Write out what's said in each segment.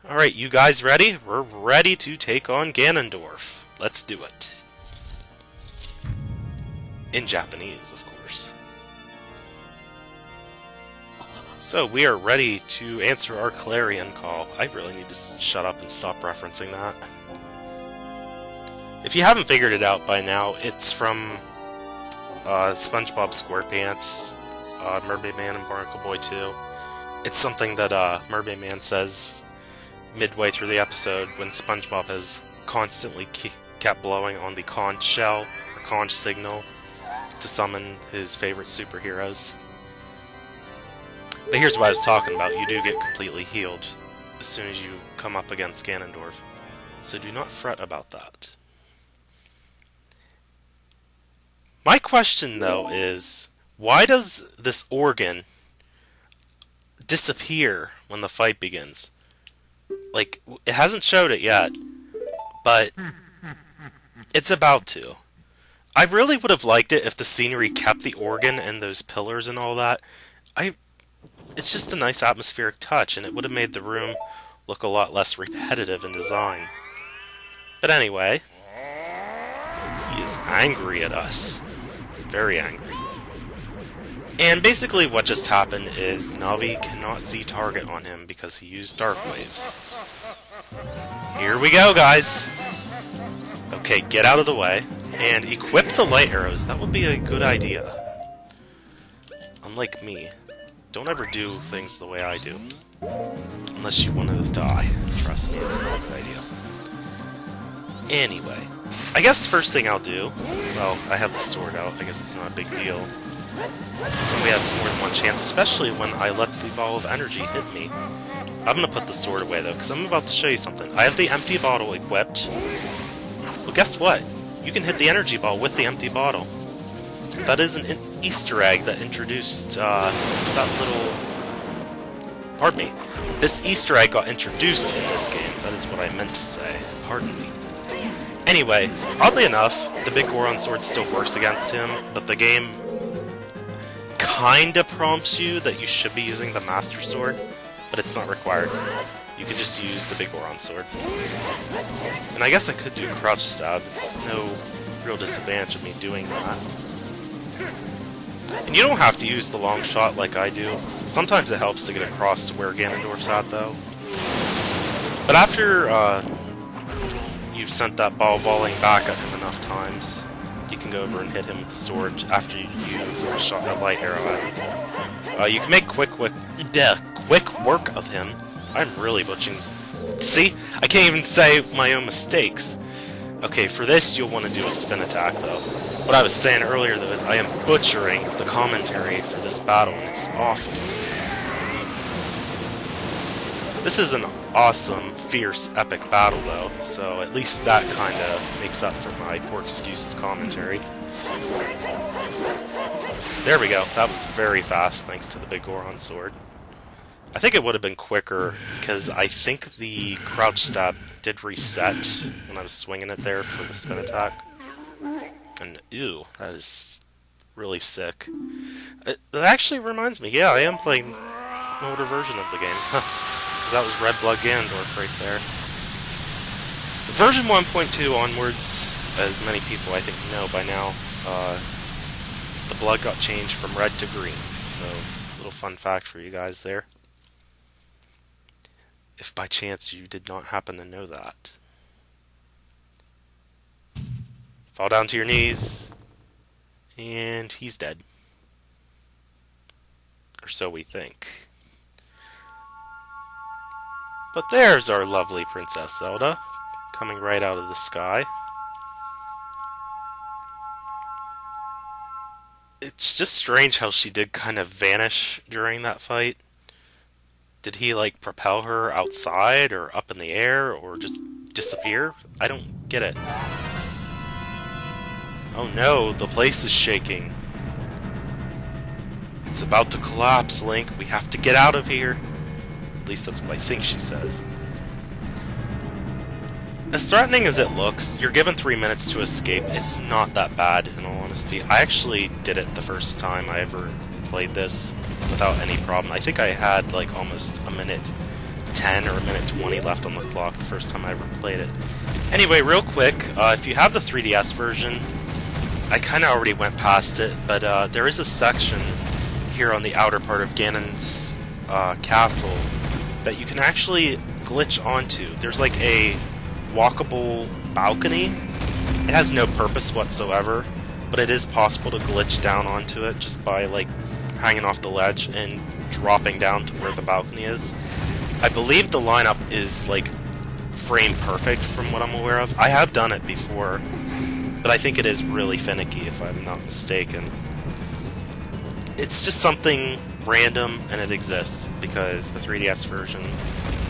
Alright, you guys ready? We're ready to take on Ganondorf. Let's do it. In Japanese, of course. So, we are ready to answer our clarion call. I really need to shut up and stop referencing that. If you haven't figured it out by now, it's from SpongeBob SquarePants, Mermaid Man and Barnacle Boy 2. It's something that Mermaid Man says midway through the episode when SpongeBob has constantly kept blowing on the conch shell, or conch signal, to summon his favorite superheroes. But here's what I was talking about. You do get completely healed as soon as you come up against Ganondorf. So do not fret about that. My question, though, is why does this organ disappear when the fight begins? Like, it hasn't showed it yet, but it's about to. I really would have liked it if the scenery kept the organ and those pillars and all that. It's just a nice atmospheric touch, and it would have made the room look a lot less repetitive in design. But anyway, he is angry at us. Very angry. And basically what just happened is Navi cannot Z-target on him because he used Dark Waves. Here we go, guys! Okay, get out of the way. And equip the light arrows. That would be a good idea. Unlike me. Don't ever do things the way I do. Unless you want to die. Trust me, it's not a good idea. Anyway. I guess the first thing I'll do... Well, I have the sword out. I guess it's not a big deal. When we have more than one chance, especially when I let the ball of energy hit me. I'm going to put the sword away, though, because I'm about to show you something. I have the empty bottle equipped. Well, guess what? You can hit the energy ball with the empty bottle. That is an Easter egg that introduced that little... Pardon me. This Easter egg got introduced in this game. That is what I meant to say. Pardon me. Anyway, oddly enough, the big Goron sword still works against him, but the game kinda prompts you that you should be using the Master Sword, but it's not required. You can just use the big Goron sword. And I guess I could do crouch stab. It's no real disadvantage of me doing that. And you don't have to use the long shot like I do. Sometimes it helps to get across to where Ganondorf's at, though. But after you've sent that ball volleying back at him enough times, you can go over and hit him with the sword after you shot that light arrow at him. You can make quick work of him. I'm really butchering. See? I can't even say my own mistakes. Okay, for this you'll want to do a spin attack, though. What I was saying earlier, though, is I am butchering the commentary for this battle, and it's awful. This is an awesome, fierce, epic battle, though, so at least that kind of makes up for my poor excuse of commentary. There we go. That was very fast, thanks to the big Goron sword. I think it would have been quicker, because I think the crouch stab did reset when I was swinging it there for the spin attack. And, ew, that is really sick. It actually reminds me, yeah, I am playing an older version of the game. Because that was Red Blood Ganondorf right there. Version 1.2 onwards, as many people I think know by now, the blood got changed from red to green. So, little fun fact for you guys there. If by chance you did not happen to know that. Fall down to your knees, and he's dead. Or so we think. But there's our lovely Princess Zelda, coming right out of the sky. It's just strange how she did kind of vanish during that fight. Did he, like, propel her outside, or up in the air, or just disappear? I don't get it. Oh no, the place is shaking. It's about to collapse, Link. We have to get out of here. At least that's what I think she says. As threatening as it looks, you're given 3 minutes to escape. It's not that bad, in all honesty. I actually did it the first time I ever played this without any problem. I think I had like almost a minute 10 or a minute 20 left on the clock the first time I ever played it. Anyway, real quick, if you have the 3DS version, I kind of already went past it, but there is a section here on the outer part of Ganon's castle that you can actually glitch onto. There's like a walkable balcony. It has no purpose whatsoever, but it is possible to glitch down onto it just by like hanging off the ledge and dropping down to where the balcony is. I believe the lineup is like frame perfect from what I'm aware of. I have done it before, but I think it is really finicky if I'm not mistaken. It's just something random and it exists because the 3DS version,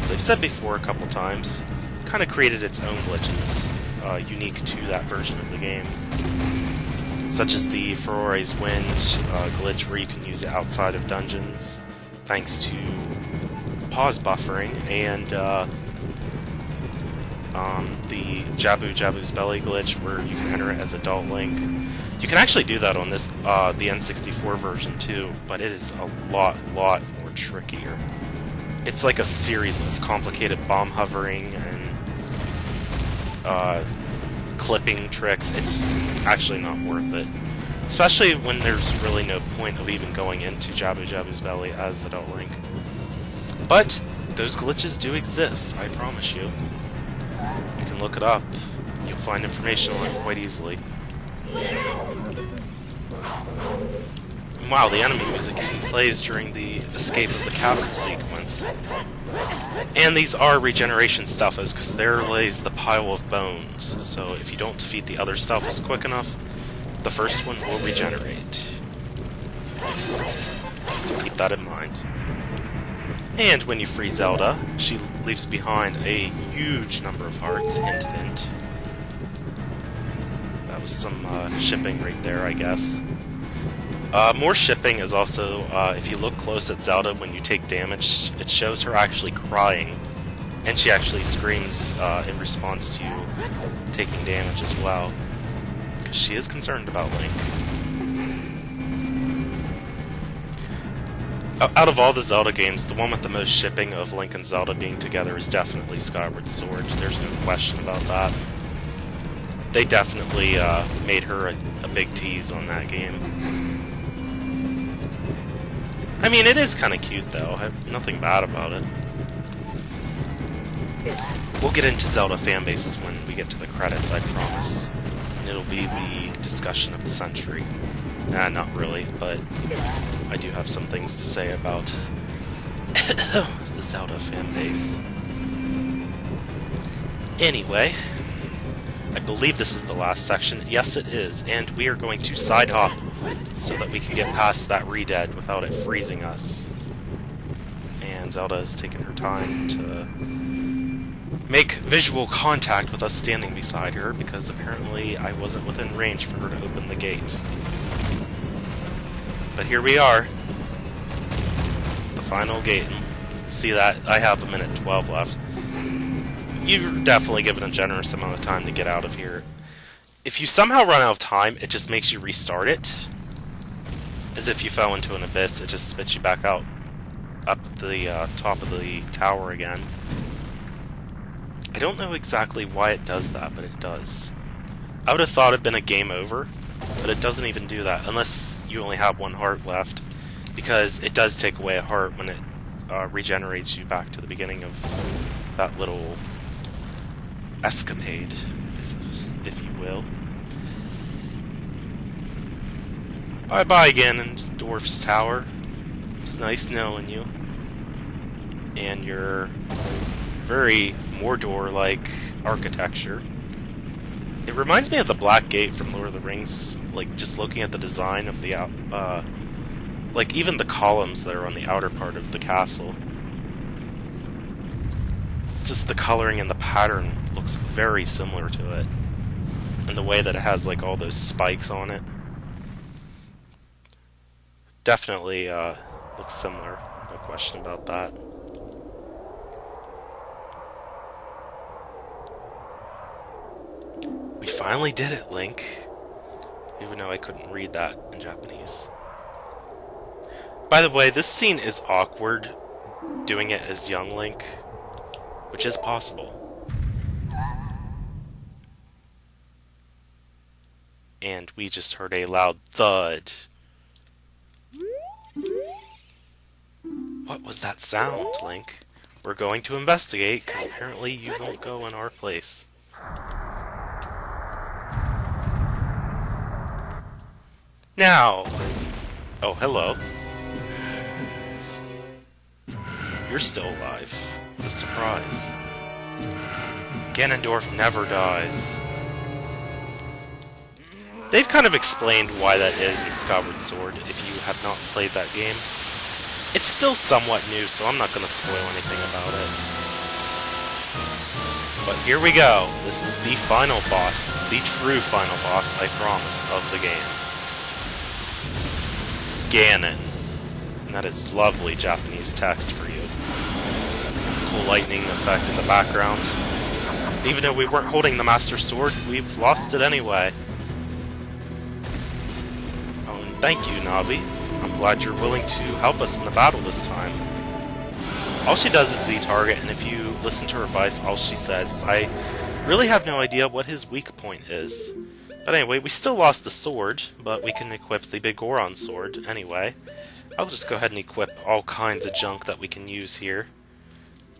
as I've said before a couple times, kind of created its own glitches unique to that version of the game. Such as the Ferore's Wind glitch where you can use it outside of dungeons thanks to pause buffering, and the Jabu's Belly glitch where you can enter it as Adult Link. You can actually do that on this the N64 version too, but it is a lot more trickier. It's like a series of complicated bomb hovering and clipping tricks. It's actually not worth it. Especially when there's really no point of even going into Jabu's Belly as Adult Link. But those glitches do exist, I promise you. You can look it up. You'll find information on it quite easily. Wow, the enemy music plays during the escape of the castle sequence. And these are regeneration Stalfos, because there lays the pile of bones. So if you don't defeat the other Stalfos quick enough, the first one will regenerate. So keep that in mind. And when you free Zelda, she leaves behind a huge number of hearts, hint hint. That was some shipping right there, I guess. More shipping is also, if you look close at Zelda when you take damage, it shows her actually crying. And she actually screams in response to you taking damage as well. Because she is concerned about Link. Out of all the Zelda games, the one with the most shipping of Link and Zelda being together is definitely Skyward Sword. There's no question about that. They definitely made her a big tease on that game. I mean, it is kind of cute, though. I have nothing bad about it. We'll get into Zelda fanbases when we get to the credits, I promise. And it'll be the discussion of the century. Nah, not really, but I do have some things to say about the Zelda fanbase. Anyway, I believe this is the last section. Yes, it is, and we are going to side hop so that we can get past that re-dead without it freezing us. And Zelda has taken her time to make visual contact with us standing beside her, because apparently I wasn't within range for her to open the gate. But here we are. The final gate. See that? I have a minute 12 left. You're definitely given a generous amount of time to get out of here. If you somehow run out of time, it just makes you restart it. As if you fell into an abyss, it just spits you back out up the top of the tower again. I don't know exactly why it does that, but it does. I would have thought it'd been a game over, but it doesn't even do that, unless you only have one heart left, because it does take away a heart when it regenerates you back to the beginning of that little escapade, if you will. Bye-bye, Ganondorf's tower. It's nice knowing you. And your very Mordor-like architecture. It reminds me of the Black Gate from Lord of the Rings, like, just looking at the design of the, like, even the columns that are on the outer part of the castle. Just the coloring and the pattern looks very similar to it. And the way that it has, like, all those spikes on it. Definitely, looks similar. No question about that. We finally did it, Link. Even though I couldn't read that in Japanese. By the way, this scene is awkward, doing it as young Link, which is possible. And we just heard a loud thud. What was that sound, Link? We're going to investigate, because apparently you won't go in our place. Now! Oh, hello. You're still alive. What a surprise. Ganondorf never dies. They've kind of explained why that is in Skyward Sword, if you have not played that game. It's still somewhat new, so I'm not going to spoil anything about it. But here we go. This is the final boss, the true final boss, I promise, of the game. Ganon. And that is lovely Japanese text for you. Cool lightning effect in the background. Even though we weren't holding the Master Sword, we've lost it anyway. Oh, and thank you, Navi. I'm glad you're willing to help us in the battle this time. All she does is Z-target, and if you listen to her advice, all she says is, I really have no idea what his weak point is. But anyway, we still lost the sword, but we can equip the big Goron sword anyway. I'll just go ahead and equip all kinds of junk that we can use here.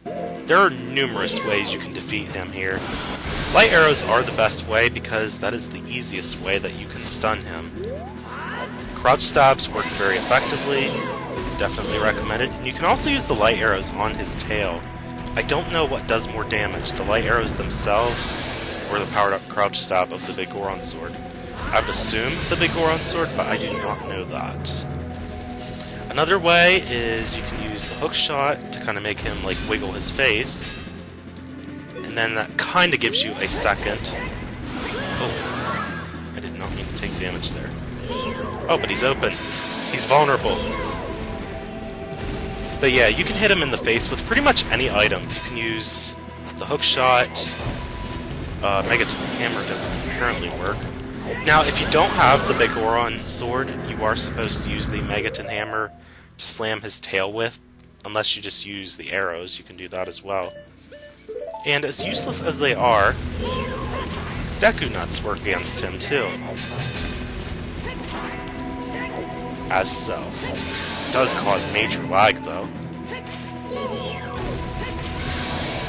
There are numerous ways you can defeat him here. Light arrows are the best way because that is the easiest way that you can stun him. Crouch stabs work very effectively, definitely recommended, and you can also use the light arrows on his tail. I don't know what does more damage, the light arrows themselves or the powered up crouch stab of the big Goron sword. I would assume the big Goron sword, but I do not know that. Another way is you can use the hook shot to kind of make him like wiggle his face, and then that kind of gives you a second. Oh, I did not mean to take damage there. Oh, but he's open. He's vulnerable. But yeah, you can hit him in the face with pretty much any item. You can use the hook shot. Megaton Hammer doesn't apparently work. Now, if you don't have the big Goron sword, you are supposed to use the Megaton Hammer to slam his tail with. Unless you just use the arrows, you can do that as well. And as useless as they are, Deku Nuts work against him too. As so. It does cause major lag, though.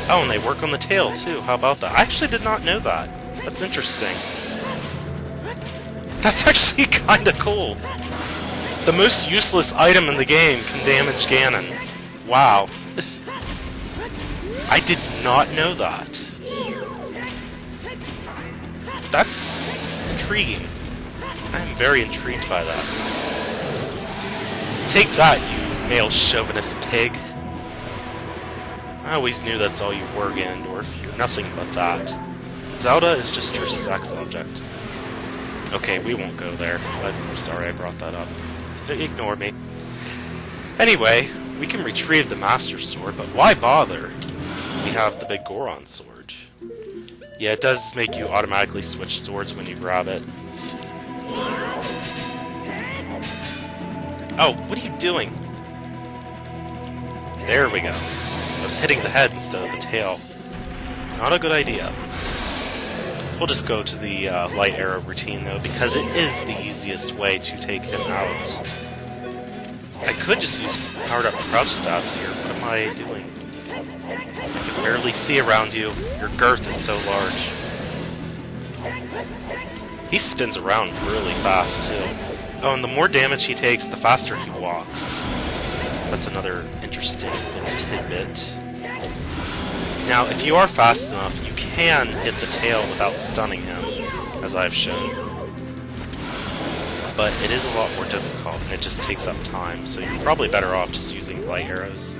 Oh, and they work on the tail, too. How about that? I actually did not know that. That's interesting. That's actually kinda cool. The most useless item in the game can damage Ganon. Wow. I did not know that. That's intriguing. I am very intrigued by that. So take that, you male chauvinist pig. I always knew that's all you were, Ganondorf. You're nothing but that. Zelda is just your sex object. Okay, we won't go there. I'm sorry I brought that up. Ignore me. Anyway, we can retrieve the Master Sword, but why bother? We have the big Goron sword. Yeah, it does make you automatically switch swords when you grab it. Oh, what are you doing? There we go. I was hitting the head instead of the tail. Not a good idea. We'll just go to the light arrow routine, though, because it is the easiest way to take him out. I could just use powered up crouch stabs here. What am I doing? I can barely see around you. Your girth is so large. He spins around really fast, too. Oh, and the more damage he takes, the faster he walks. That's another interesting little tidbit. Now, if you are fast enough, you can hit the tail without stunning him, as I've shown. But it is a lot more difficult, and it just takes up time, so you're probably better off just using light arrows.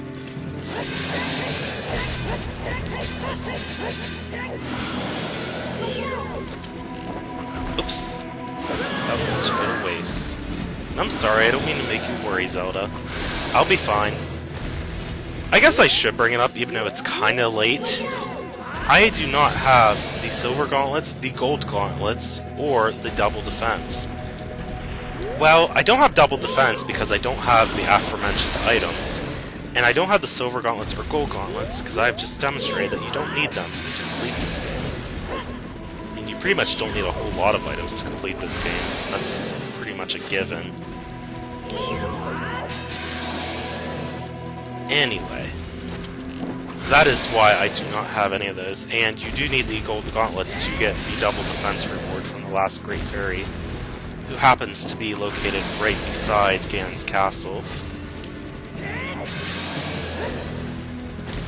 Oops. That was a total waste. And I'm sorry, I don't mean to make you worry, Zelda. I'll be fine. I guess I should bring it up, even though it's kinda late. I do not have the silver gauntlets, the gold gauntlets, or the double defense. Well, I don't have double defense because I don't have the aforementioned items. And I don't have the silver gauntlets or gold gauntlets, because I've just demonstrated that you don't need them to complete this game. And you pretty much don't need a whole lot of items to complete this game. That's pretty much a given. Anyway, that is why I do not have any of those, and you do need the gold gauntlets to get the double defense reward from the last Great Fairy, who happens to be located right beside Ganon's castle.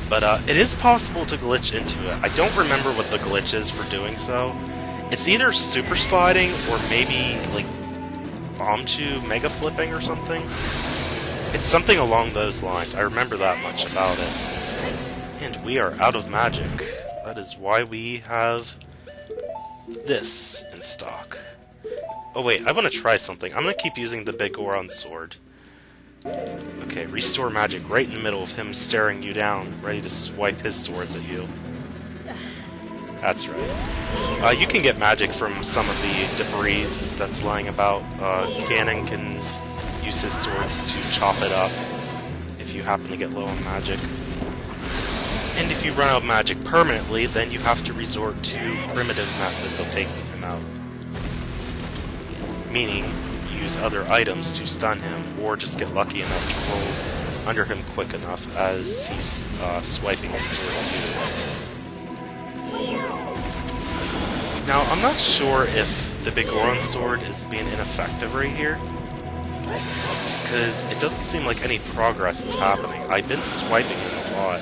But it is possible to glitch into it. I don't remember what the glitch is for doing so. It's either super sliding or maybe like Bombchu mega flipping or something. It's something along those lines. I remember that much about it. And we are out of magic. That is why we have this in stock. Oh wait, I want to try something. I'm going to keep using the big Goron sword. Okay, restore magic right in the middle of him staring you down, ready to swipe his swords at you. That's right. You can get magic from some of the debris that's lying about. Ganon can use his swords to chop it up if you happen to get low on magic. And if you run out of magic permanently, then you have to resort to primitive methods of taking him out. Meaning, use other items to stun him, or just get lucky enough to roll under him quick enough as he's swiping his sword at you. Now, I'm not sure if the big Goron sword is being ineffective right here, because it doesn't seem like any progress is happening. I've been swiping him a lot.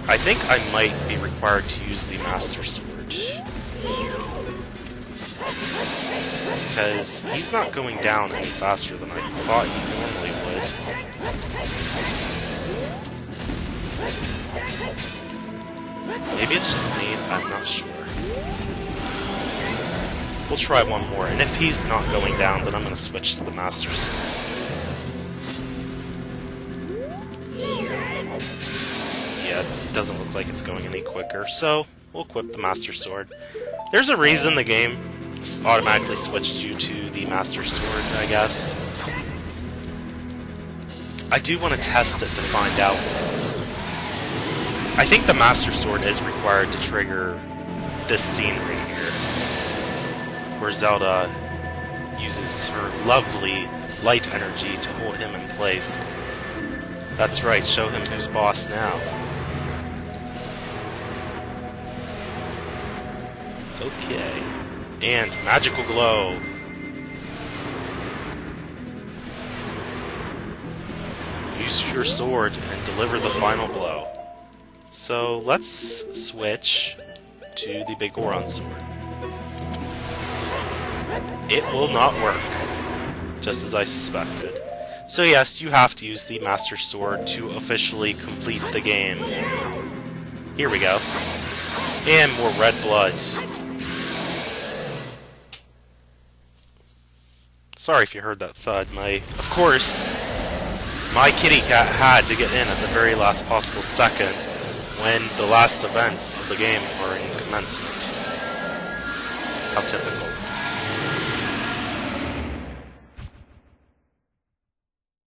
I think I might be required to use the Master Sword. Because he's not going down any faster than I thought he normally would. Maybe it's just me, I'm not sure. We'll try one more, and if he's not going down, then I'm going to switch to the Master Sword. Yeah, it doesn't look like it's going any quicker, so we'll equip the Master Sword. There's a reason the game automatically switched you to the Master Sword, I guess. I do want to test it to find out. I think the Master Sword is required to trigger this scene right here, where Zelda uses her lovely light energy to hold him in place. That's right, show him who's boss now. Okay. And magical glow. Use your sword and deliver the final blow. So let's switch to the big Goron sword. It will not work, just as I suspected. So yes, you have to use the Master Sword to officially complete the game. Here we go. And more red blood. Sorry if you heard that thud. Of course, my kitty cat had to get in at the very last possible second when the last events of the game are in commencement. How typical.